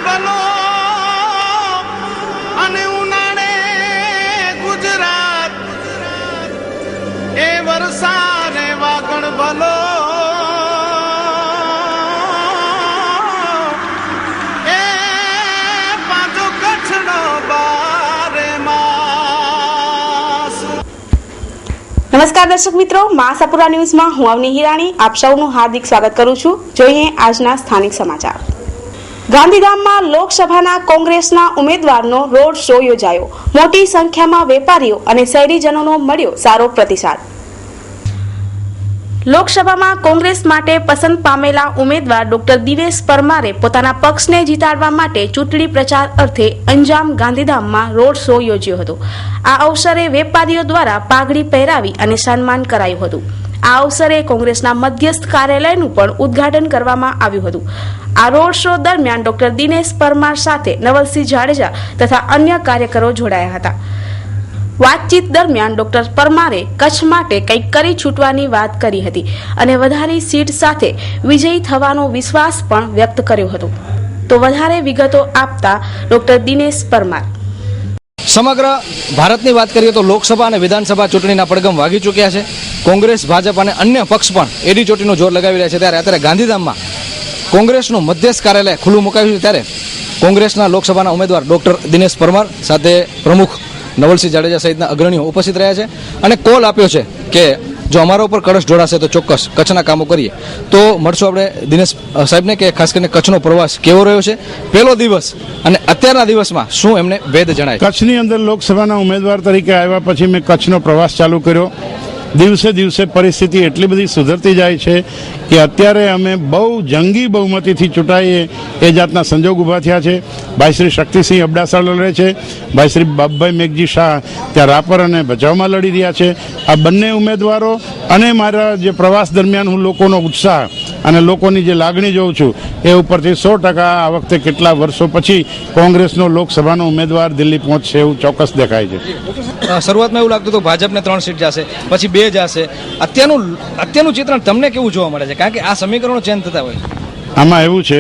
ભલો અને ઉનાળે ગુજરાત એ વરસાદ વાગણ ભલો એ પાછો કચ્છનો બારે માસ. નમસ્કાર દર્શક મિત્રો, માસાપુરા ન્યૂઝમાં હું અવની હિરાણી આપ સૌનું હાર્દિક સ્વાગત કરું છું. જોઈએ આજના સ્થાનિક સમાચાર. ગાંધીધામમાં લોકસભાના કોંગ્રેસના ઉમેદવારનો રોડ શો યોજાયો. મોટી સંખ્યામાં વેપારીઓ અને શહેરીજનોનો મળ્યો સારો પ્રતિસાદ. લોકસભામાં કોંગ્રેસ માટે પસંદ પામેલા ઉમેદવાર ડોક્ટર દિનેશ પરમારે પોતાના પક્ષને જીતાડવા માટે ચૂંટણી પ્રચાર અર્થે અંજામ ગાંધીધામમાં રોડ શો યોજ્યો હતો. આ અવસરે વેપારીઓ દ્વારા પાઘડી પહેરાવી અને સન્માન કરાયું હતું. આ અવસરે કોંગ્રેસના મધ્યસ્થ કાર્યાલયનું પણ ઉદ્ઘાટન કરવામાં આવ્યું હતું. આ રોડ શો દરમિયાન ડોક્ટર દિનેશ પરમાર સાથે નવલસિંહ જાડેજા તથા અન્ય કાર્યકરો જોડાયા હતા. વાતચીત દરમિયાન ડોક્ટર પરમારે કચ્છ માટે કંઈક કરી છૂટવાની વાત કરી હતી અને વધારે સીટ સાથે વિજયી થવાનો વિશ્વાસ પણ વ્યક્ત કર્યો હતો. તો વધારે વિગતો આપતા ડોક્ટર દિનેશ પરમાર. સમગ્ર ભારતની વાત કરીએ તો લોકસભા અને વિધાનસભા ચૂંટણીના પડઘમ વાગી ચૂક્યા છે. કોંગ્રેસ, ભાજપ અને અન્ય પક્ષ પણ એડી ચોટીનું જોર લગાવી રહ્યા છે. ત્યારે અત્યારે ગાંધીધામમાં કોંગ્રેસનું મધ્યસ્થ કાર્યાલય ખુલ્લું મુકાયું છે. ત્યારે કોંગ્રેસના લોકસભાના ઉમેદવાર ડોક્ટર દિનેશ પરમાર સાથે પ્રમુખ નવલસિંહ જાડેજા સહિતના અગ્રણીઓ ઉપસ્થિત રહ્યા છે અને કોલ આપ્યો છે કે જો અમારા ઉપર કળશ ઢોળાશે તો ચોક્કસ કચ્છના કામો કરીએ. તો મળશું આપણે દિનેશ સાહેબને કે ખાસ કરીને કચ્છનો પ્રવાસ કેવો રહ્યો છે, પહેલો દિવસ અને અત્યારના દિવસમાં શું એમને ભેદ જણાય. કચ્છની અંદર લોકસભાના ઉમેદવાર તરીકે આવ્યા પછી મેં કચ્છનો પ્રવાસ ચાલુ કર્યો. દિવસે દિવસે પરિસ્થિતિ એટલી બધી સુધરતી જાય છે કે અત્યારે અમે બહુ જંગી બહુમતીથી ચૂંટાઈએ એ જાતના સંજોગ ઊભા થયા છે. ભાઈ શ્રી શક્તિસિંહ અબડાસા લડે છે, ભાઈ શ્રી બાબભાઈ મેઘજી શાહ ત્યાં રાપર અને ભચાઉમાં લડી રહ્યા છે. આ બંને ઉમેદવારો અને મારા જે પ્રવાસ દરમિયાન હું લોકોનો ઉત્સાહ અને લોકોની જે લાગણી જોઉં છું એ ઉપરથી 100% આ વખતે કેટલા વર્ષો પછી કોંગ્રેસનો લોકસભાનો ઉમેદવાર દિલ્હી પહોંચશે એવું ચોક્કસ દેખાય છે. શરૂઆતમાં એવું લાગતું હતું ભાજપને 3 સીટ જશે, પછી 2 જશે. અત્યારનું ચિત્રણ તમને કેવું જોવા મળે છે? કારણ કે આ સમીકરણો ચેન્જ થતા હોય. આમાં એવું છે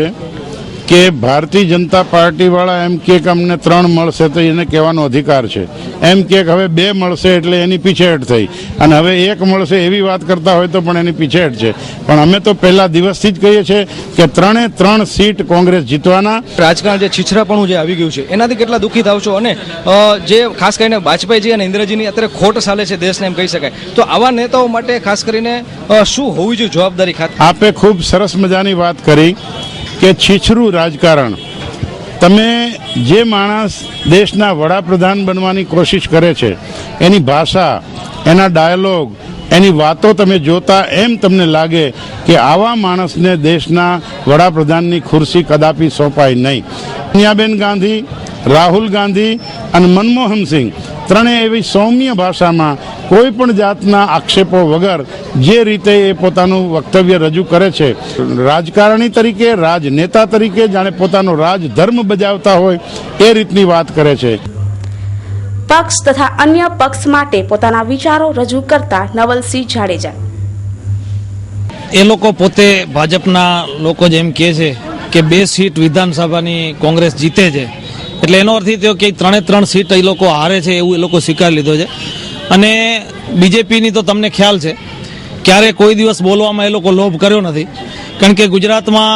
કે ભારતીય જનતા પાર્ટીવાળા એમ કે અમને 3 મળશે તો એને કહેવાનો અધિકાર છે. એમ કે હવે 2 મળશે એટલે એની પીછેહટ થઈ અને હવે 1 મળશે એવી વાત કરતા હોય તો પણ એની પીછેહટ છે. પણ અમે તો પહેલા દિવસથી જ કહીએ છીએ કે 3 સીટ કોંગ્રેસ જીતવાના. રાજકારણ જે છીછરાપણું જે આવી ગયું છે એનાથી કેટલા દુઃખી થાવ છો? અને જે ખાસ કરીને વાજપેયીજી અને ઇન્દિરાજીની અત્યારે ખોટ ચાલે છે દેશને એમ કહી શકાય. તો આવા નેતાઓ માટે ખાસ કરીને શું હોવી જોઈએ જવાબદારી ખાતે? આપે ખૂબ સરસ મજાની વાત કરી કે છીછરું રાજકારણ. તમે જે માણસ દેશના વડાપ્રધાન બનવાની કોશિશ કરે છે એની ભાષા, એના ડાયલોગ, એની વાતો તમે જોતા એમ તમને લાગે કે આવા માણસને દેશના વડાપ્રધાનની ખુરશી કદાપી સોંપાય નહીં. સોનિયાબેન ગાંધી, રાહુલ ગાંધી અને મનમોહનસિંહ ત્રણેય એવી સૌમ્ય ભાષામાં કોઈ પણ જાતના આક્ષેપો વગર જે રીતે એ પોતાનું વક્તવ્ય રજૂ કરે છે, રાજકારણી તરીકે, રાજનેતા તરીકે જાણે પોતાનો રાજધર્મ બજાવતા હોય એ રીતની વાત કરે છે. પક્ષ તથા અન્ય પક્ષ માટે પોતાના વિચારો રજૂ કરતા નવલસિંહ જાડેજા. એ લોકો પોતે ભાજપના લોકો જેમ કહે છે કે 2 સીટ વિધાનસભાની કોંગ્રેસ જીતે છે એટલે એનો અર્થ એ થયો કે 3 સીટ એ લોકો હારે છે એવું એ લોકો સ્વીકાર લીધો છે. અને બીજેપીની તો તમને ખ્યાલ છે ક્યારે કોઈ દિવસ બોલવામાં એ લોકો લોભ કર્યો નથી. કારણ કે ગુજરાતમાં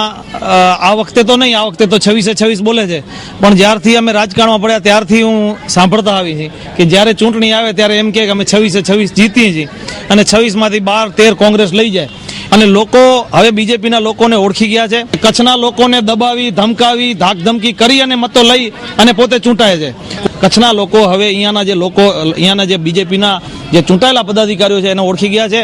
આ વખતે તો નહીં, આ વખતે તો 26 બોલે છે, પણ જ્યારથી અમે રાજકારણમાં પડ્યા ત્યારથી હું સાંભળતા આવી છે કે જ્યારે ચૂંટણી આવે ત્યારે એમ કે અમે 26 જીતીએ છીએ અને 26માંથી 12-13 કોંગ્રેસ લઈ જાય. અને લોકો હવે બીજેપીના લોકોને ઓળખી ગયા છે. કચ્છના લોકોને દબાવી, ધમકાવી, ધાકધમકી કરી અને મતો લઈ અને પોતે ચૂંટાય છે. કચ્છના લોકો હવે અહીંયાના જે બીજેપીના જે ચૂંટાયેલા પદાધિકારીઓ છે એને ઓળખી ગયા છે.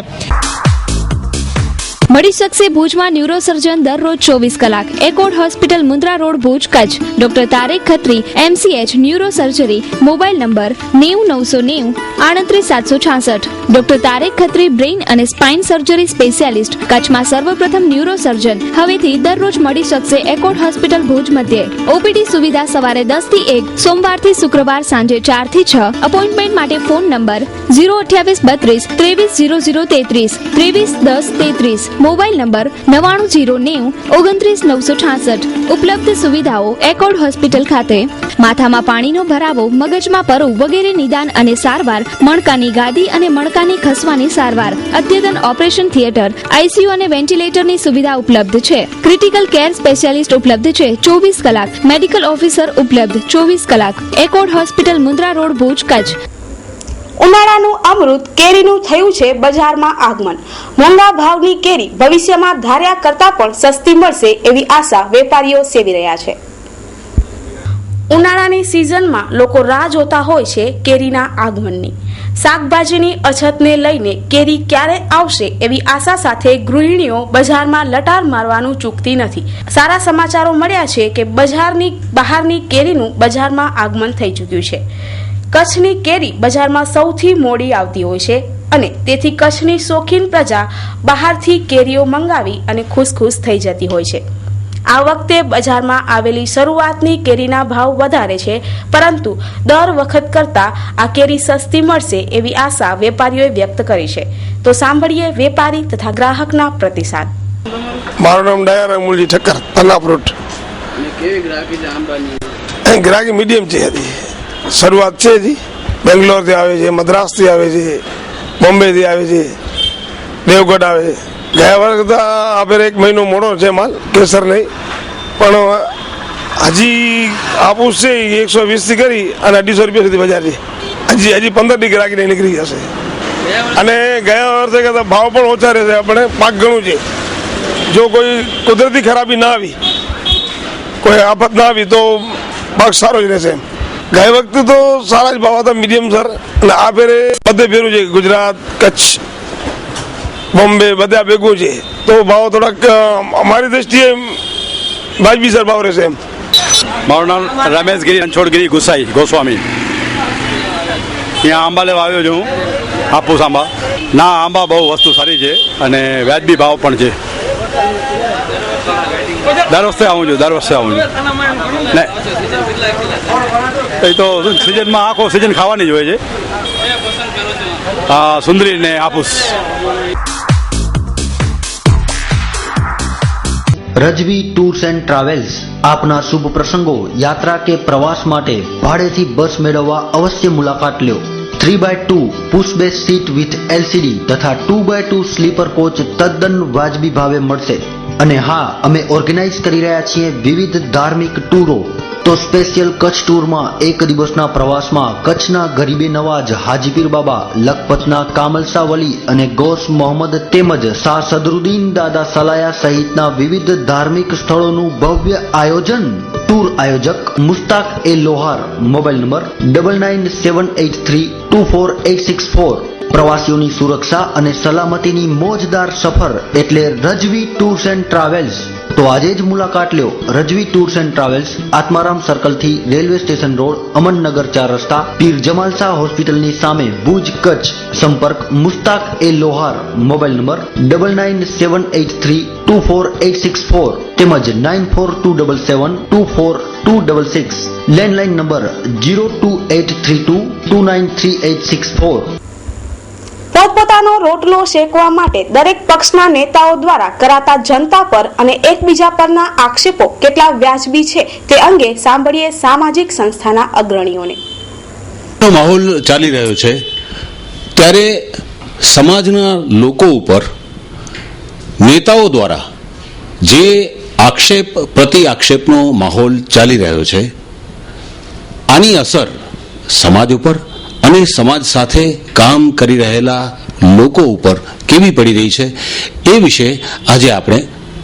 મળી શકશે ભુજમાં ન્યુરોસર્જન દરરોજ 24 કલાક. Accord hospital, Mundra road, Bhuj, Kutch. Doctor Tarek Khatri, MCH, neuro surgery. Mobile number 90 990 38 766. Doctor Tarek Khatri, brain અને સ્પાઇન સર્જરી સ્પેશિયાલિસ્ટ. કચ્છમાં સર્વપ્રથમ ન્યુરોસર્જન. હવેથી દરરોજ મળી શકશે એકોર્ડ હોસ્પિટલ ભુજ મધ્યે. OPD સુવિધા સવારે 10 થી 1, સોમવારથી શુક્રવાર સાંજે 4 થી 6. અપોઇન્ટમેન્ટ માટે ફોન નંબર 028 32 23 00 33 23 10 33. Mobile number 9909296966. ઉપલબ્ધ સુવિધાઓ એકોર્ડ હોસ્પિટલ ખાતે માથામાં પાણીનો ભરાવો, મગજમાં પરુ વગેરે નિદાન અને સારવાર, મણકાની ગાદી અને મણકાની ખસવાની સારવાર, અદ્યતન ઓપરેશન થિયેટર, આઈસીયુ અને વેન્ટિલેટરની સુવિધા ઉપલબ્ધ છે. ક્રિટિકલ કેર સ્પેશિયાલિસ્ટ ઉપલબ્ધ છે 24 કલાક. મેડિકલ ઓફિસર ઉપલબ્ધ 24 કલાક. Accord hospital Mundra road Bhuj Kutch. ઉનાળાનું અમૃત કેરીનું થયું છે બજારમાં આગમન. મોંઘા ભાવની કેરી ભવિષ્યમાં ધાર્યા કરતા પણ સસ્તી મળશે એવી આશા વેપારીઓ સેવી રહ્યા છે. ઉનાળાની સિઝનમાં લોકો રાહ જોતા હોય છે કેરીના આગમનની. શાકભાજીની અછતને લઈને કેરી ક્યારે આવશે એવી આશા સાથે ગૃહિણીઓ બજારમાં લટાર મારવાનું ચૂકતી નથી. સારા સમાચારો મળ્યા છે કે બજારની બહારની કેરીનું બજારમાં આગમન થઈ ચૂક્યું છે. કચ્છની કેરી બજારમાં સૌથી મોડી આવતી હોય છે અને તેથી કચ્છની શોખીન પ્રજા બહારથી કેરીઓ મંગાવી અને ખુશ થઈ જતી હોય છે. આ વખતે બજારમાં આવેલી શરૂઆતની કેરીના ભાવ વધારે છે, પરંતુ દર વખત કરતા આ કેરી સસ્તી મળશે એવી આશા વેપારીઓએ વ્યક્ત કરી છે. તો સાંભળીએ વેપારી તથા ગ્રાહકના પ્રતિસાદ. મારું નામ ડાયર અમૂલજી ઠક્કર, પન્ના ફ્રૂટ. ગ્રાહકી મીડિયમ છે. શરૂઆત છે હજી. બેંગ્લોરથી આવે છે, મદ્રાસથી આવે છે, બોમ્બેથી આવે છે, દેવગઢ આવે છે. ગયા વર્ષ આપણે 1 મહિનો મોડો છે માલ, કેસર નહીં, પણ હજી આપુસ છે 120 થી કરી અને 250 રૂપિયા સુધી બજાર છે. હજી 15 ની ગ્રાહકી નીકળી જશે અને ગયા વર્ષે કરતા ભાવ પણ ઓછા રહેશે. આપણે પાક ઘણું છે. જો કોઈ કુદરતી ખરાબી ના આવી, કોઈ આફત ના આવી તો પાક સારો જ રહેશે. ગયા વખતે તો સારા જ ભાવ હતા, મીડિયમ સર. અને આ ફેરે બધે ફેરું છે, ગુજરાત, કચ્છ, બોમ્બે બધા ભેગું છે, તો ભાવ થોડાક અમારી દ્રષ્ટિએ વાજબી સર ભાવ રહેશે. મારું નામ રમેશગીરી રણછોડગીરી ગોસ્વામી. ત્યાં આંબા લેવા આવ્યો છું હું, હાપુસ આંબા. ના, આંબા બહુ વસ્તુ સારી છે અને વ્યાજબી ભાવ પણ છે. દર વર્ષે આવું છું ને એ તો સિઝનમાં આખો સિઝન ખાવાની જ હોય છે. સુંદરી ને હાપુસ. રજવી ટૂર્સ એન્ડ ટ્રાવેલ્સ આપના શુભ પ્રસંગો, યાત્રા કે પ્રવાસ માટે ભાડેથી બસ મેળવવા અવશ્ય મુલાકાત લ્યો. 3x2 push back seat with LCD તથા 2x2 સ્લીપર કોચ તદ્દન વાજબી ભાવે મળશે. અને હા, અમે ઓર્ગેનાઇઝ કરી રહ્યા છીએ વિવિધ ધાર્મિક ટૂરો. તો સ્પેશિયલ કચ્છ ટૂરમાં 1 દિવસના પ્રવાસમાં કચ્છના ગરીબે નવાજ હાજીપીર બાબા, લખપતના કામલસા વલી અને ગૌસ મોહમ્મદ તેમજ શાહ સદરુદ્દીન દાદા સલાયા સહિતના વિવિધ ધાર્મિક સ્થળોનું ભવ્ય આયોજન. ટૂર આયોજક Mustaq A Lohar. Mobile number 9978324864. પ્રવાસીઓની સુરક્ષા અને સલામતીની મોજદાર સફર એટલે રજવી ટૂર્સ એન્ડ ટ્રાવેલ્સ. તો આજે જ મુલાકાત લ્યો. Rajvi tours and travels, Atmaram સર્કલથી રેલવે સ્ટેશન રોડ, અમનનગર 4 રસ્તા, પીર જમાલ શાહ હોસ્પિટલની સામે, ભુજ, કચ્છ. સંપર્ક Mushtaq A Lohar. Mobile number 9978324864 તેમજ 9427724266. Landline number 02832293864. પોતપોતાનો રોટલો શેકવા માટે દરેક પક્ષના નેતાઓ દ્વારા કરાતા જનતા પર અને એકબીજા પરના આક્ષેપો કેટલા વ્યાજબી છે તે અંગે સાંભળીએ સામાજિક સંસ્થાના અગ્રણીઓને. માહોલ ચાલી રહ્યો છે ત્યારે સમાજના લોકો ઉપર નેતાઓ દ્વારા જે આક્ષેપ પ્રતિ આક્ષેપનો માહોલ ચાલી રહ્યો છે, આની અસર સમાજ ઉપર અને સમાજ સાથે કામ કરી રહેલા લોકો ઉપર કેવી પડી રહી છે એ વિશે આજે આપણે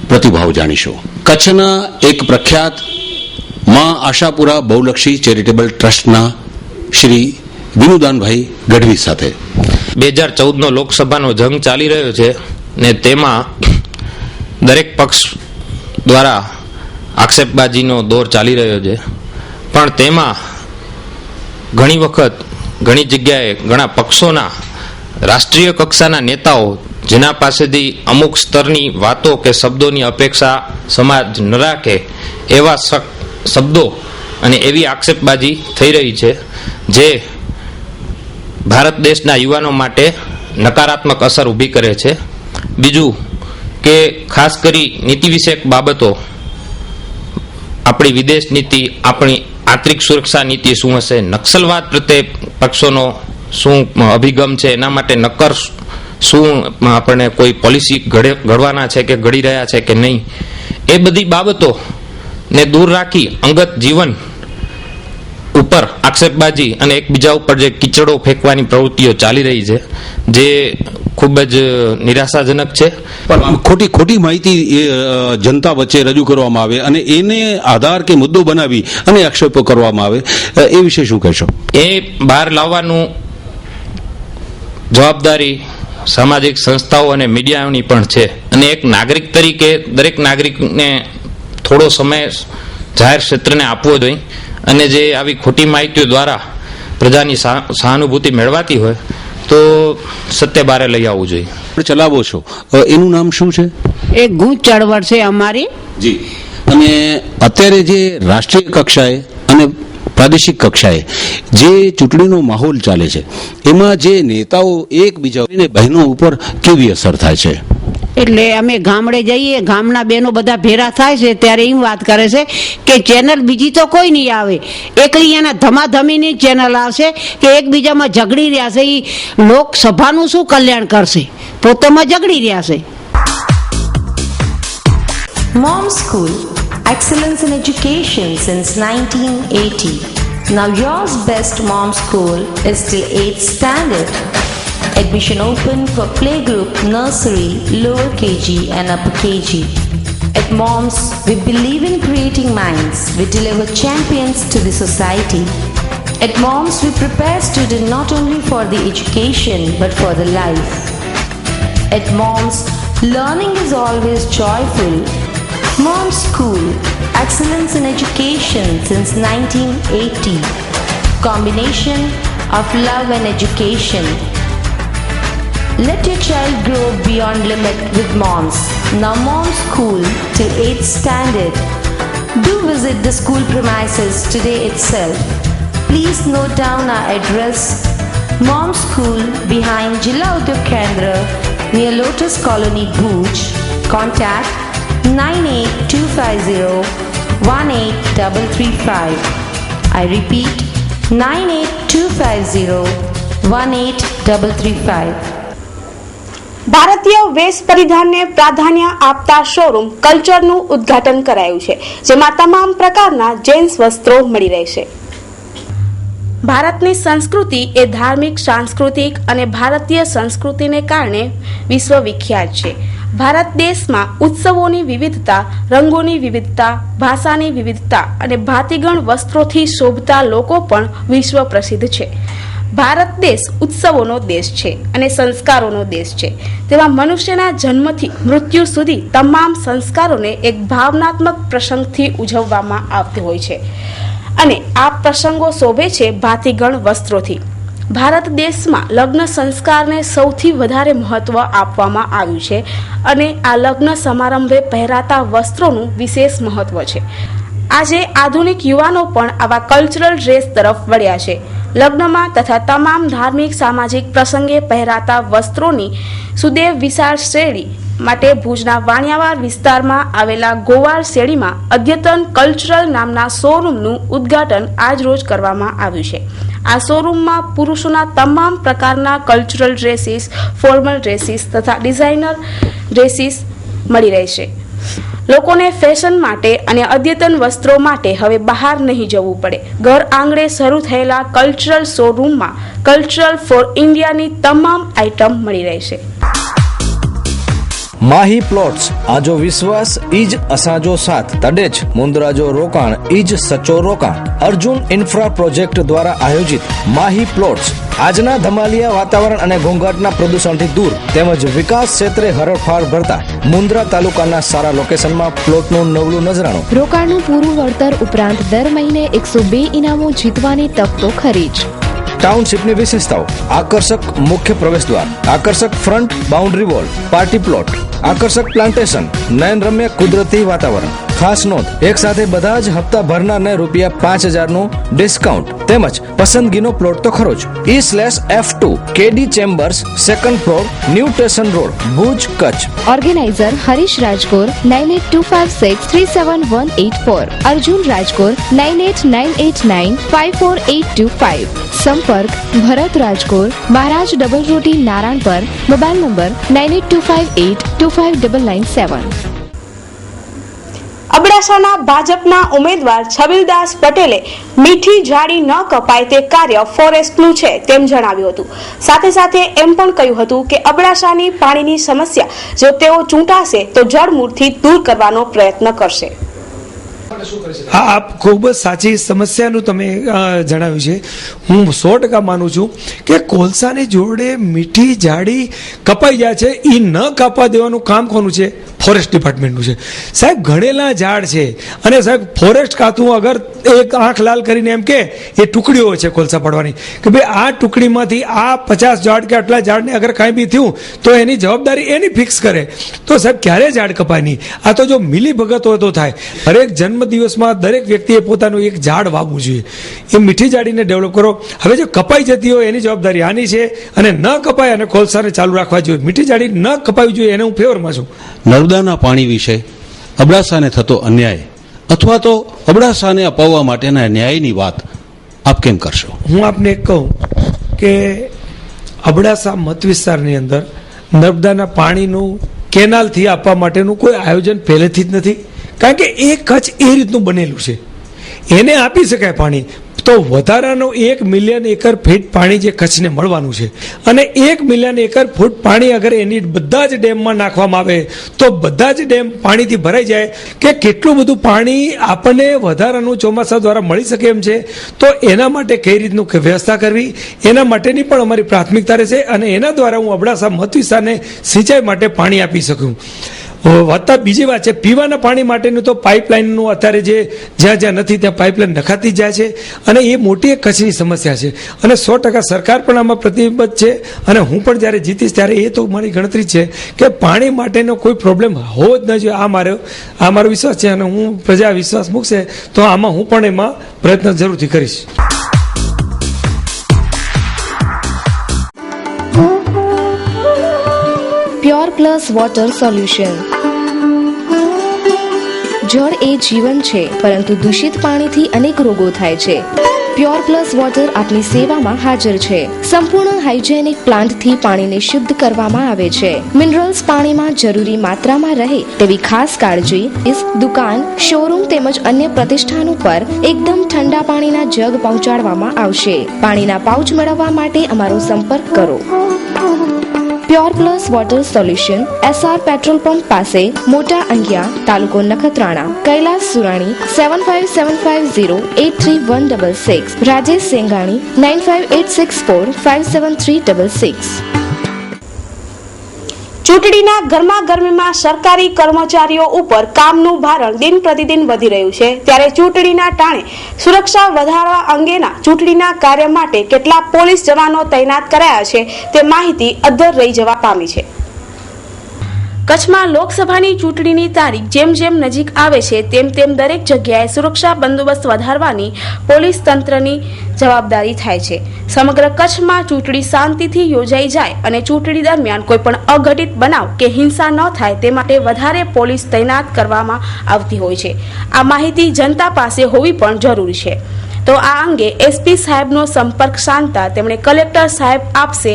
પ્રતિભાવ જાણીશું. કચ્છના એક પ્રખ્યાત માં આશાપુરા બહુલક્ષી ચેરિટેબલ ટ્રસ્ટના શ્રી વિનુદાનભાઈ ગઢવી સાથે 2014નો લોકસભાનો જંગ ચાલી રહ્યો છે ને તેમાં દરેક પક્ષ દ્વારા આક્ષેપબાજીનો દોર ચાલી રહ્યો છે, પણ તેમાં ઘણી વખત ઘણી જગ્યાએ ઘણા પક્ષોના રાષ્ટ્રીય કક્ષાના નેતાઓ જેના પાસેથી અમુક સ્તરની વાતો કે શબ્દોની અપેક્ષા સમાજ ન રાખે એવા શબ્દો અને એવી આક્ષેપબાજી થઈ રહી છે જે ભારત દેશના યુવાનો માટે નકારાત્મક અસર ઊભી કરે છે. બીજું કે ખાસ કરી નીતિ વિષયક બાબતો, આપણી વિદેશ નીતિ, આપણી આંતરિક સુરક્ષા નીતિ શું હશે, નક્સલવાદ પ્રત્યે પક્ષોનો શું અભિગમ છે, એના માટે નક્કર શું આપણને કોઈ પોલિસી ઘડવાના છે કે ઘડી રહ્યા છે કે નહીં, એ બધી બાબતો ને દૂર રાખી અંગત જીવન ઉપર આક્ષેપબાજી અને એકબીજા ઉપર જે કીચડો ફેંકવાની પ્રવૃત્તિઓ ચાલી રહી છે, જે ખૂબ જ નિરાશાજનક છે. પણ ખોટી માહિતી જનતા વચ્ચે રજૂ કરવામાં આવે અને એને આધાર કે મુદ્દો બનાવી અને આક્ષેપો કરવામાં આવે, એ વિશે શું કહેશો? એ બહાર લાવવાનું જવાબદારી સામાજિક સંસ્થાઓ અને મીડિયાઓની પણ છે. અને એક નાગરિક તરીકે દરેક નાગરિકને થોડો સમય જાહેર ક્ષેત્રને આપવો જોઈએ અને જે આવી ખોટી માહિતીઓ દ્વારા પ્રજાની સહાનુભૂતિ મેળવાતી હોય તો સત્ય બારે લઈ આવવું જોઈએ. ચલાવો છો, એનું નામ શું છે? એક ગુંજ ચળવળ છે અમારી. જી. અને અત્યારે જે રાષ્ટ્રીય કક્ષાએ અને પ્રાદેશિક કક્ષાએ જે ચૂંટણીનો માહોલ ચાલે છે, એમાં જે નેતાઓ એકબીજા બહેનો ઉપર કેવી અસર થાય છે? એટલે અમે ગામડે જઈએ, ગામના બહેનો બધા ભેરા થાય છે ત્યારે એમ વાત કરે છે કે ચેનલ બીજી તો કોઈ નહીં આવે, એકલી એના ધમાધમીની ચેનલ આવશે કે એકબીજામાં ઝઘડી રહ્યા છે. એ લોકસભાનું શું કલ્યાણ કરશે? પોતામાં ઝઘડી રહ્યા છે. Mom School, excellence in education since 1980. Now yours best Mom School is till 8th standard. Admission open for playgroup, nursery, lower KG and upper KG. At Moms, we believe in creating minds. We deliver champions to the society. At Moms, we prepare students not only for the education but for the life. At Moms, learning is always joyful. Mom School, excellence in education since 1980. Combination of love and education. Let your child grow beyond limit with Moms. Now Mom School till 8th standard. Do visit the school premises today itself. Please note down our address. Mom School behind Jilla Udyog Kendra near Lotus Colony, Bhuj. Contact 9825018335. I repeat 9825018335. ભારતીય વેશ પરિધાનને પ્રાધાન્ય આપતા showroom કલ્ચરનું ઉદ્ઘાટન કરાયું છે, જેમાં તમામ પ્રકારના જેન્ટ્સ વસ્ત્રો મળી રહેશે. ભારતની સંસ્કૃતિ એ ધાર્મિક, સાંસ્કૃતિક અને ભારતીય સંસ્કૃતિને કારણે વિશ્વવિખ્યાત છે. ભારત દેશમાં ઉત્સવોની વિવિધતા, રંગોની વિવિધતા, ભાષાની વિવિધતા અને ભાતીગણ વસ્ત્રોથી શોભતા લોકો પણ વિશ્વ પ્રસિદ્ધ છે. ભારત દેશ ઉત્સવોનો દેશ છે અને સંસ્કારોનો દેશ છે. તેમાં મનુષ્યના જન્મથી મૃત્યુ સુધી તમામ સંસ્કારોને એક ભાવનાત્મક પ્રસંગથી ઉજવવામાં આવતી હોય છે અને આ પ્રસંગો શોભે છે ભાતીગણ વસ્ત્રોથી. ભારત દેશમાં લગ્ન સંસ્કારને સૌથી વધારે મહત્વ આપવામાં આવ્યું છે અને આ લગ્ન સમારંભે પહેરાતા વસ્ત્રોનું વિશેષ મહત્વ છે. આજે આધુનિક યુવાનો પણ આવા કલ્ચરલ ડ્રેસ તરફ વળ્યા છે. લગ્નમાં તથા તમામ ધાર્મિક, સામાજિક પ્રસંગે પહેરાતા વસ્ત્રોની સુદેવ વિશાળ શ્રેણી માટે ભુજના વાણિયાવાડ વિસ્તારમાં આવેલા ગોવાળ શેરીમાં અદ્યતન કલ્ચરલ નામના શોરૂમનું ઉદ્ઘાટન આજરોજ કરવામાં આવ્યું છે. આ શોરૂમમાં પુરુષોના તમામ પ્રકારના કલ્ચરલ ડ્રેસીસ, ફોર્મલ ડ્રેસીસ તથા ડિઝાઇનર ડ્રેસીસ મળી રહેશે. લોકોને ફેશન માટે અને અદ્યતન વસ્ત્રો માટે હવે બહાર નહીં જવું પડે. ઘર આંગણે શરૂ થયેલા કલ્ચરલ શોરૂમમાં કલ્ચરલ ફોર ઇન્ડિયાની તમામ આઇટમ મળી રહેશે. માહી પ્લોટ્સ, આજો વિશ્વાસ ઈજ અસાજો સાથ, તડે જ મુંદ્રાજો રોકાણ ઈજ સચો રોકાણ. અર્જુન ઇન્ફ્રા પ્રોજેક્ટ દ્વારા આયોજિત માહી પ્લોટ્સ આજના ધમાલિયા વાતાવરણ અને ઘોંઘાટના પ્રદૂષણથી દૂર તેમજ વિકાસ ક્ષેત્રે હરણફાળ ભરતા મુંદ્રા તાલુકાના સારા લોકેશનમાં પ્લોટનું નવલું નજરાણું. રોકાણનું પૂરું વળતર ઉપરાંત દર મહિને 102 ઇનામો જીતવાની તક તો ખરી જ. ટાઉનશીપની વિશેષતાઓ: આકર્ષક મુખ્ય પ્રવેશદ્વાર, આકર્ષક front boundary wall, party plot, આકર્ષક પ્લાન્ટેશન, નયનરમ્ય કુદરતી વાતાવરણ, ખાસ નોંધ, એક સાથે બધા જ હપ્તા ભરનારને ₹5,000નું ડિસ્કાઉન્ટ તેમજ પસંદગીનો પ્લોટ તો ખરો જ. E/F2 KD chambers, 2nd floor, new station road, Bhuj, Kutch. Organiser Harish Rajkor 9825637184, Arjun Rajkor 9898954825. સંપર્ક ભરત રાજકોર, મહારાજ ડબલ રોટી, નારાયણપર. Mobile number 9825825997. અબડાસાના ભાજપના ઉમેદવાર છબીલદાસ પટેલે મીઠી જાળી ન કપાય તે કાર્ય ફોરેસ્ટનું છે તેમ જણાવ્યું હતું. સાથે સાથે એમ પણ કહ્યું હતું કે અબડાસાની પાણીની સમસ્યા જો તેઓ ચૂંટાશે તો જડમૂળથી દૂર કરવાનો પ્રયત્ન કરશે. હા, આપ ખૂબ જ સાચી સમસ્યાનું તમે જણાવ્યું છે. હું 100% માનું છું કે કોલસાની જોડે મીઠી જાડી કપાઈ જાય છે. એ ન કાપવા દેવાનું કામ કોનું છે? ફોરેસ્ટ ડિપાર્ટમેન્ટનું છે. સાહેબ, ઘણેલા ઝાડ છે અને સાહેબ ફોરેસ્ટ ખાતું અગર એક આંખ લાલ કરીને એમ કે એ ટુકડીઓ છે કોલસા પડવાની કે ભાઈ આ ટુકડીમાંથી આ 50 ઝાડ કે આટલા ઝાડને અગર કાંઈ બી થયું તો એની જવાબદારી એની ફિક્સ કરે તો સાહેબ ક્યારે ઝાડ કપાય નહીં. આ તો જો મિલી ભગત હોય તો થાય. હરેક જન્મદિવસમાં દરેક વ્યક્તિએ પોતાનું એક ઝાડ વાવવું જોઈએ. એ મીઠી જાડીને ડેવલપ કરો. હવે જો કપાઈ જતી હોય એની જવાબદારી આની છે અને ન કપાય અને કોલસાને ચાલુ રાખવા જોઈએ. મીઠી જાડી ન કપાવી જોઈએ એને હું ફેવરમાં છું. નર્મદાના પાણી વિશે અબડાસાને થતો અન્યાય અથવા તો અબડાસાને અપાવવા માટેના ન્યાયની વાત આપ કેમ કરશો? હું આપને એક કહું કે અબડાસા મત વિસ્તારની અંદર નર્મદાના પાણીનું કેનાલથી આપવા માટેનું કોઈ આયોજન પહેલેથી જ નથી. કારણ કે એ કચ્છ એ રીતનું બનેલું છે. એને આપી શકાય પાણી તો વધારાનો 1 મિલિયન એકર ફીટ પાણી જે કચ્છને મળવાનું છે અને 1 મિલિયન એકર ફૂટ પાણી અગર એની બધા જ ડેમમાં નાખવામાં આવે તો બધા જ ડેમ પાણીથી ભરાઈ જાય કે કેટલું બધું પાણી આપણને વધારાનું ચોમાસા દ્વારા મળી શકે એમ છે. તો એના માટે કઈ રીતનું વ્યવસ્થા કરવી એના માટેની પણ અમારી પ્રાથમિકતા રહેશે અને એના દ્વારા હું અબડાસા મત વિસ્તારને સિંચાઈ માટે પાણી આપી શકું. વધતા બીજી વાત છે પીવાના પાણી માટેનું તો પાઇપલાઇનનું અત્યારે જે જ્યાં નથી ત્યાં પાઇપલાઇન નખાતી જ જાય છે અને એ મોટી એક કચ્છની સમસ્યા છે અને 100% સરકાર પણ આમાં પ્રતિબદ્ધ છે અને હું પણ જ્યારે જીતીશ ત્યારે એ તો મારી ગણતરી છે કે પાણી માટેનો કોઈ પ્રોબ્લેમ હોવો જ ન જોઈએ. આ મારો વિશ્વાસ છે અને હું પ્રજા વિશ્વાસ મૂકશે તો આમાં હું પણ એમાં પ્રયત્ન જરૂરથી કરીશ. Pure plus water solution. જળ એ જીવન છે પરંતુ દૂષિત પાણીથી અનેક રોગો થાય છે. પ્યોર પ્લસ વોટર આપની સેવામાં હાજર છે. સંપૂર્ણ હાઇજેનિક પ્લાન્ટથી પાણીને શુદ્ધ કરવામાં આવે છે. મિનરલ્સ પાણીમાં જરૂરી માત્રામાં રહે તેવી ખાસ કાળજી દુકાન, શોરૂમ તેમજ અન્ય પ્રતિષ્ઠાન ઉપર એકદમ ઠંડા પાણીના જગ પહોંચાડવામાં આવશે. પાણીના પાઉચ મેળવવા માટે અમારો સંપર્ક કરો. Pure plus water solution, SR petrol pump પાસે, મોટા અંગિયા, તાલુકો નખત્રાણા. કૈલાસ સુરાણી 7575083166. રાજેશ સેંગાણી 9586457366. ચૂંટણીના ગરમાગરમીમાં સરકારી કર્મચારીઓ ઉપર કામનું ભારણ દિન પ્રતિદિન વધી રહ્યું છે ત્યારે ચૂંટણીના ટાણે સુરક્ષા વધારવા અંગેના ચૂંટણીના કાર્ય માટે કેટલા પોલીસ જવાનો તૈનાત કરાયા છે તે માહિતી અદ્ધર રહી જવા પામી છે. કચ્છમાં લોકસભાની ચૂંટણીની તારીખ જેમ જેમ નજીક આવે છે તેમ તેમ દરેક જગ્યાએ સુરક્ષા બંદોબસ્ત વધારવાની પોલીસ તંત્રની જવાબદારી થાય છે. સમગ્ર કચ્છમાં ચૂંટણી શાંતિથી યોજાઈ જાય અને ચૂંટણી દરમિયાન કોઈ પણ અઘટિત બનાવ કે હિંસા ન થાય તે માટે વધારે પોલીસ તૈનાત કરવામાં આવતી હોય છે. આ માહિતી જનતા પાસે હોવી પણ જરૂરી છે. તો આ અંગે SP સાહેબનો સંપર્ક સાધતા તેમણે કલેક્ટર સાહેબ આપશે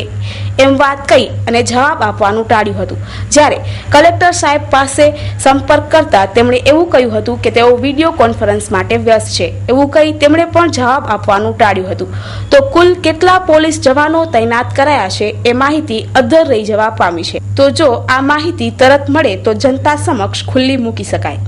એમ વાત કહી અને જવાબ આપવાનું ટાળ્યું હતું. જ્યારે કલેક્ટર સાહેબ પાસે સંપર્ક કરતા તેમણે એવું કહ્યું હતું કે તેઓ વિડીયો કોન્ફરન્સ માટે વ્યસ્ત છે એવું કહી તેમણે પણ જવાબ આપવાનું ટાળ્યું હતું. તો કુલ કેટલા પોલીસ જવાનો તૈનાત કરાયા છે એ માહિતી અદ્ધર રહી જવા પામી છે. તો જો આ માહિતી તરત મળે તો જનતા સમક્ષ ખુલ્લી મૂકી શકાય.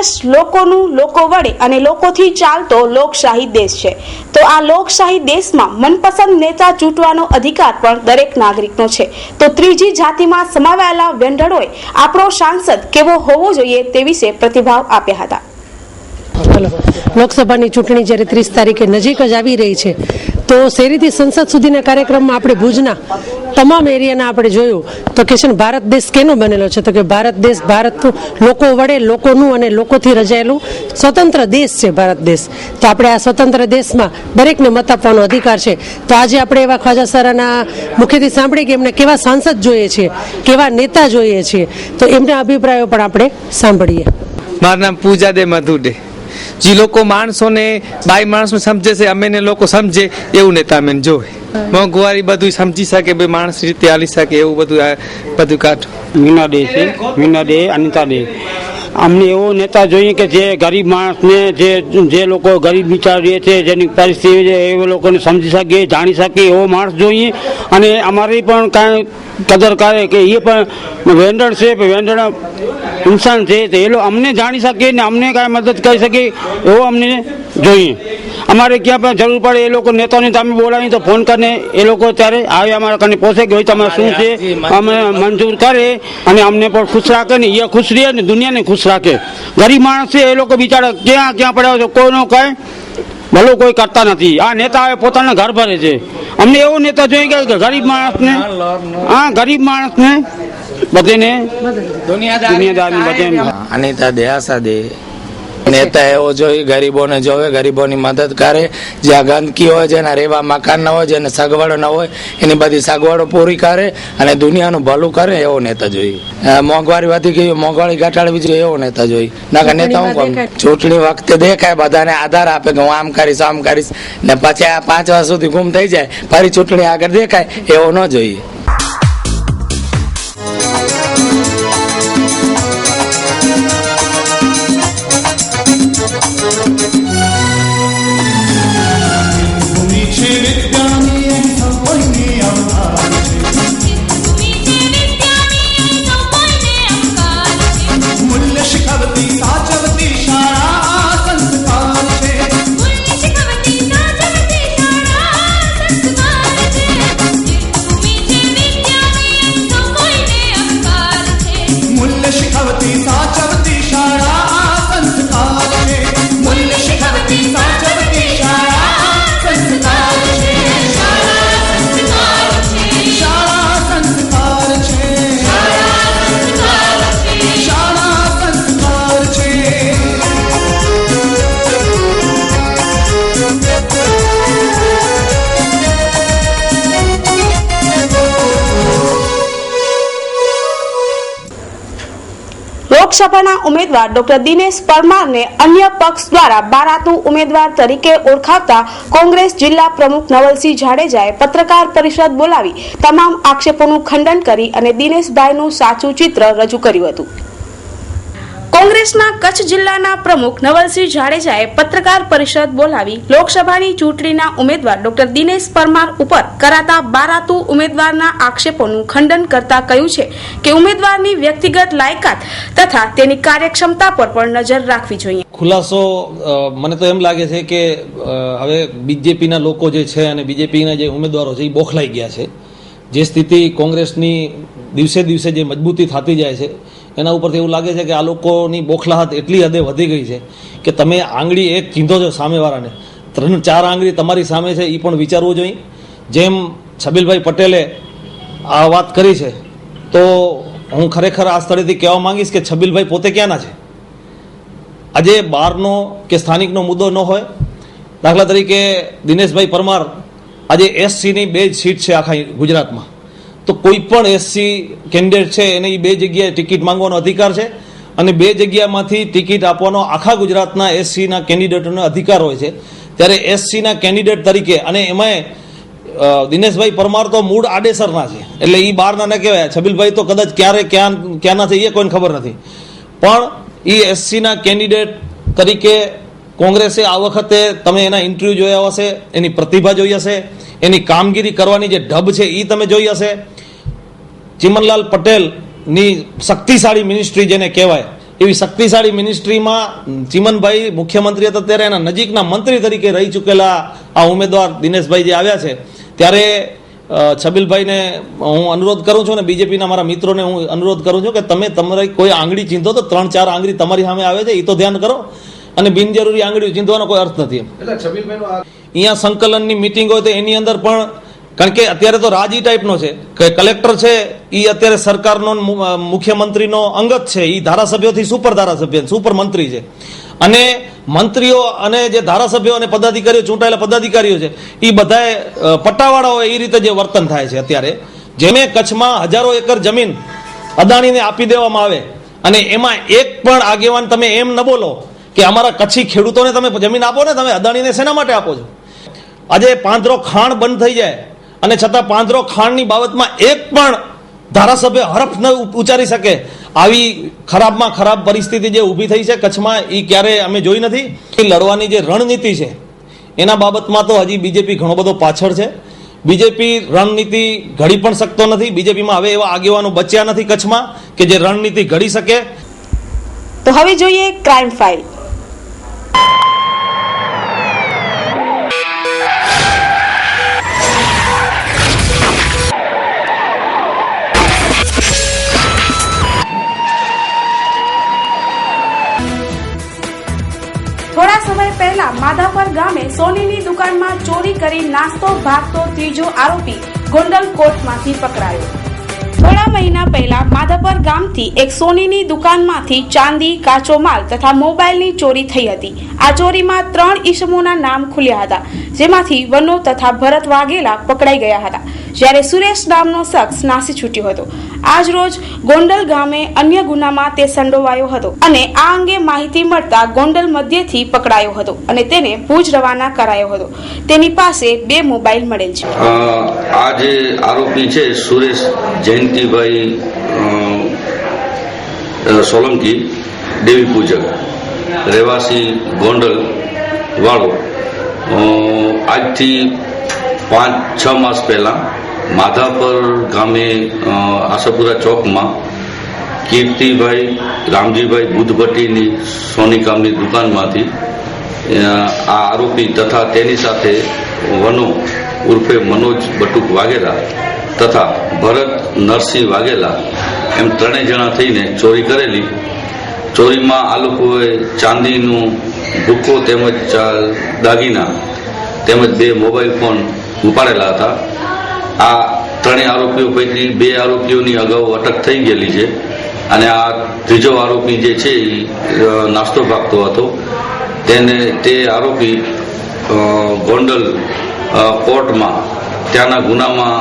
દેશ લોકોનું, લોકો વડે અને લોકોથી ચાલતો લોકશાહી દેશ છે. તો આ લોકશાહી દેશમાં મનપસંદ નેતા ચૂંટવાનો અધિકાર પણ દરેક નાગરિકનો છે. તો ત્રીજી જાતિમાં સમાવાયેલા વેંઢળોએ આપણો સાંસદ કેવો હોવો જોઈએ તે વિશે પ્રતિભાવ આપ્યા હતા. લોકસભાની ચૂંટણી જ્યારે 30 તારીખે નજીક જ આવી રહી છે, તો શેરીથી સંસદ સુધીના કાર્યક્રમમાં આપણે ભુજના તમામ એરિયાના આપણે જોયું તો કે છે ને ભારત દેશ કેનો બનેલો છે, તો કે ભારત દેશ ભારત લોકો વડે, લોકોનું અને લોકોથી રચાયેલું સ્વતંત્ર દેશ છે ભારત દેશ. તો આપણે આ સ્વતંત્ર દેશમાં દરેકને મત આપવાનો અધિકાર છે. તો આજે આપણે એવા ખ્વાજા સરાના મુખેથી સાંભળીએ કે એમને કેવા સાંસદ જોઈએ છે, કેવા નેતા જોઈએ છે, તો એમના અભિપ્રાયો પણ આપણે સાંભળીએ. મારું નામ પૂજા દે મધુડે. જે લોકો માણસોને બાઈ માણસને સમજે છે, અમે લોકો સમજે એવું નેતા અમે જોવે. મોંઘવારી બધું સમજી શકે, બે માણસ રીતે હાલી શકે એવું બધું કાઢ. મીના દે છે, મીના દે, અનિતા દે. અમને એવો નેતા જોઈએ કે જે ગરીબ માણસને, જે લોકો ગરીબ વિચાર રહે છે, જેની પરિસ્થિતિ છે એ લોકોને સમજી શકે, જાણી શકે એવો માણસ જોઈએ. અને અમારી પણ કાંઈ કદર કરે કે એ પણ વેન્ડર છે, વેન્ડર ઇન્સાન છે, તો એ લોકો અમને જાણી શકે ને અમને કાંઈ મદદ કરી શકે એવો અમને જોઈએ. અમારે ક્યાં પણ જરૂર પડે એ લોકો નેતાઓને તમે બોલાવી તો ફોન કરીને એ લોકો ત્યારે આવે અમારા કને પહોંચે કે ભાઈ તમારે શું છે, અમે મંજૂર કરે અને અમને પણ ખુશ રાખે ને એ ખુશ રહે ને દુનિયાને ખુશ રાખે. ગરીબ માણસ છે એ લોકો બિચારા ક્યાં પડ્યા છે, કોઈનો કાંઈ ભલો કોઈ કરતા નથી. આ નેતા આવે પોતાના ઘર ભરે છે. અમને એવો નેતા જોઈએ કે ગરીબ માણસને, હા ગરીબ માણસને બધેને દુનિયાદારની બધે. અનિતા દે, આશા દે. નેતા એવો જોઈ ગરીબોને જોવે, ગરીબોની મદદ કરે. જ્યાં ગંદકી હોય, જેના રેવા મકાન ના હોય, જેને સગવડો ન હોય એની બધી સગવડો પૂરી કરે અને દુનિયાનું ભલું કરે એવો નેતા જોઈએ. મોંઘવારી વધી ગઈ, મોંઘવારી ઘટાડવી જોઈએ એવો નેતા જોઈએ. ના નેતા હું કહું ચૂંટણી વખતે દેખાય, બધાને આધાર આપે કે હું આમ કરીશ આમ કરીશ, ને પછી આ 5 વર્ષ સુધી ગુમ થઈ જાય, ફરી ચૂંટણી આગળ દેખાય એવો ન જોઈએ. લોકસભાના ઉમેદવાર ડોક્ટર દિનેશ પરમારને અન્ય પક્ષ દ્વારા બારાતું ઉમેદવાર તરીકે ઓળખાવતા કોંગ્રેસ જિલ્લા પ્રમુખ નવલસિંહ જાડેજાએ પત્રકાર પરિષદ બોલાવી તમામ આક્ષેપોનું ખંડન કરી અને દિનેશભાઈનું સાચું ચિત્ર રજૂ કર્યું હતું. કોંગ્રેસના કચ્છ જિલ્લાના પ્રમુખ નવલસિંહ જાડેજાએ પત્રકાર પરિષદ બોલાવી લોકસભાની ચૂંટણીના ઉમેદવાર ડોક્ટર દિનેશ પરમાર ઉપર કરાતા બારાતું ઉમેદવારના આક્ષેપોનું ખંડન કરતા કહ્યું છે કે ઉમેદવારની વ્યક્તિગત લાયકાત તથા તેની કાર્યક્ષમતા પર પણ નજર રાખવી જોઈએ. ખુલાસો મને તો એમ લાગે છે કે હવે બીજેપીના લોકો જે છે અને બીજેપીના જે ઉમેદવારો છે એ બોખલાઈ ગયા છે. જે સ્થિતિ કોંગ્રેસની દિવસે દિવસે જે મજબૂતી થતી જાય છે એના ઉપરથી એવું લાગે છે કે આ લોકોની બોખલાહટ એટલી હદે વધી ગઈ છે કે તમે આંગળી એક ચીંધો છો સામેવાળાને, 3-4 આંગળી તમારી સામે છે એ પણ વિચારવું જોઈએ. જેમ છબીલભાઈ પટેલે આ વાત કરી છે તો હું ખરેખર આ સ્થળેથી કહેવા માંગીશ કે છબીલભાઈ પોતે ક્યાંના છે. આજે બહારનો કે સ્થાનિકનો મુદ્દો ન હોય, દાખલા તરીકે દિનેશભાઈ પરમાર આજે એસસીની 2 સીટ છે આખા ગુજરાતમાં, તો કોઈ પણ એસસી કેન્ડિડેટ છે એને એ 2 જગ્યાએ ટિકિટ માંગવાનો અધિકાર છે અને 2 જગ્યામાંથી ટિકિટ આપવાનો આખા ગુજરાતના એસસીના કેન્ડિડેટોનો અધિકાર હોય છે. ત્યારે એસસીના કેન્ડિડેટ તરીકે અને એમાંય દિનેશભાઈ પરમાર તો મૂળ આડેસરના છે, એટલે એ બહારના ન કહેવાય. છબીલભાઈ તો કદાચ ક્યાંના છે એ કોઈને ખબર નથી, પણ એ એસસીના કેન્ડિડેટ તરીકે કોંગ્રેસે આ વખતે તમે એના ઇન્ટરવ્યુ જોયા હશે, એની પ્રતિભા જોઈ હશે, એની કામગીરી કરવાની જે ઢબ છે એ તમે જોઈ હશે. ચિમનલાલ પટેલની શક્તિશાળી મિનિસ્ટ્રી જેને કહેવાય એવી શક્તિશાળી મિનિસ્ટ્રીમાં ચીમનભાઈ મુખ્યમંત્રી હતા ત્યારે એના નજીકના મંત્રી તરીકે રહી ચૂકેલા આ ઉમેદવાર દિનેશભાઈ જે આવ્યા છે, ત્યારે છબીલભાઈને હું અનુરોધ કરું છું અને બીજેપીના મારા મિત્રોને હું અનુરોધ કરું છું કે તમે તમારી કોઈ આંગળી ચીંધો તો 3-4 આંગળી તમારી સામે આવે છે એ તો ધ્યાન કરો, અને બિનજરૂરી આંગળીઓ ચીંધવાનો કોઈ અર્થ નથી. અહીંયા સંકલનની મિટિંગ હોય તો એની અંદર પણ, કારણ કે અત્યારે તો રાજી ટાઈપનો છે કે કલેક્ટર છે એ અત્યારે સરકારનો મુખ્યમંત્રીનો અંગત છે, એ ધારાસભ્યોથી સુપર ધારાસભ્ય સુપર મંત્રી છે, અને મંત્રીઓ અને જે ધારાસભ્યો અને પદાધિકારીઓ ચૂંટાયેલા પદાધિકારીઓ છે એ બધાએ પટ્ટાવાળા હોય એ રીતે જે વર્તન થાય છે અત્યારે. જેમે કચ્છમાં હજારો એકર જમીન અદાણીને આપી દેવામાં આવે અને એમાં એક પણ આગેવાન તમે એમ ન બોલો કે અમારા કચ્છી ખેડૂતોને તમે જમીન આપો ને, તમે અદાણીને શેના માટે આપો છો? આજે પાંદરો ખાણ બંધ થઈ જાય અને છતાં પાંદરો ખાણની બાબતમાં એક પણ ધારાસભ્ય હરફ ન ઉચ્ચારી શકે, આવી ખરાબમાં ખરાબ પરિસ્થિતિ જે ઊભી થઈ છે કચ્છમાં એ ક્યારે અમે જોઈ નથી. લડવાની જે રણનીતિ છે એના બાબતમાં તો હજી બીજેપી ઘણો બધો પાછળ છે. બીજેપી રણનીતિ ઘડી પણ શકતો નથી. બીજેપીમાં હવે એવા આગેવાનો બચ્યા નથી કચ્છમાં કે જે રણનીતિ ઘડી શકે. તો હવે જોઈએ ક્રાઇમ ફાઇલ. થોડા સમય પહેલા માધાપર ગામે સોનીની દુકાનમાં ચોરી કરી નાસ્તો ભાગતો ત્રીજો આરોપી ગોંડલ કોર્ટમાંથી પકડાયો. થોડા મહિના પહેલા માધાપર ગામથી એક સોનીની દુકાનમાંથી ચાંદી, કાચો માલ તથા મોબાઈલની ચોરી થઈ હતી. આ ચોરીમાં 3 ઈસમોના નામ ખુલ્યા હતા, જેમાંથી વનો તથા ભરત વાઘેલા પકડાઈ ગયા હતા, જ્યારે સુરેશ નામનો શખ્સ નાસી છૂટ્યો હતો. આજ રોજ ગોંડલ ગામે અન્ય ગુનામાં તે સંડોવાયો હતો અને આ અંગે માહિતી મળતા ગોંડલ મધ્યથી પકડાયો હતો અને તેને ભુજ રવાના કરાયો હતો. તેની પાસે 2 મોબાઈલ મળેલ છે. આ જે આરોપી છે સુરેશ જયંતિભાઈ સોલંકી, દેવી પૂજક, રહેવાસી ગોંડલ વાળો, આજથી 5-6 માસ પહેલા માધાપર ગામે આશાપુરા ચોકમાં કીર્તિભાઈ રામજીભાઈ બુદ્ધભટ્ટીની સોનીકામની દુકાનમાંથી આ આરોપી તથા તેની સાથે વનો ઉર્ફે મનોજ બટુક વાઘેલા તથા ભરત નરસિંહ વાઘેલા એમ 3 જણા થઈને ચોરી કરેલી. ચોરીમાં આ લોકોએ ચાંદીનું ભૂક્કો તેમજ દાગીના તેમજ 2 મોબાઈલ ફોન ઉપાડેલા હતા. આ 3 આરોપીઓ પૈકી 2 આરોપીઓની અગાઉ અટક થઈ ગયેલી છે અને આ ત્રીજો આરોપી જે છે એ નાસ્તો ભાગતો હતો. તે આરોપી ગોંડલ કોર્ટમાં ત્યાંના ગુનામાં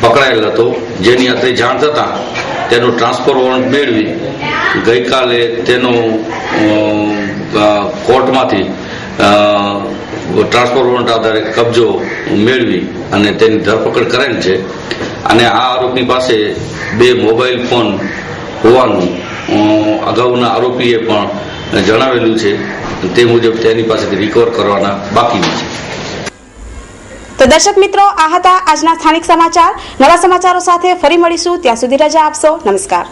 પકડાયેલ હતો, જેની અત્રે જાણ થતાં તેનું ટ્રાન્સફર વોરંટ મેળવી ગઈકાલે તેનો કોર્ટમાંથી ટ્રાન્સફર વોરંટ આધારે કબજો મેળવી અને તેની ધરપકડ કરેલ છે. અને આ આરોપી પાસે 2 મોબાઈલ ફોન હોવાનું અગાઉના આરોપીએ પણ જણાવેલું છે. તે મુજબ તેની પાસેથી રિકવર કરવાના બાકીના છે. તો દર્શક મિત્રો, આ હતા આજના સ્થાનિક સમાચાર. નવા સમાચારો સાથે ફરી મળીશું. ત્યાં સુધી રજા આપશો. નમસ્કાર.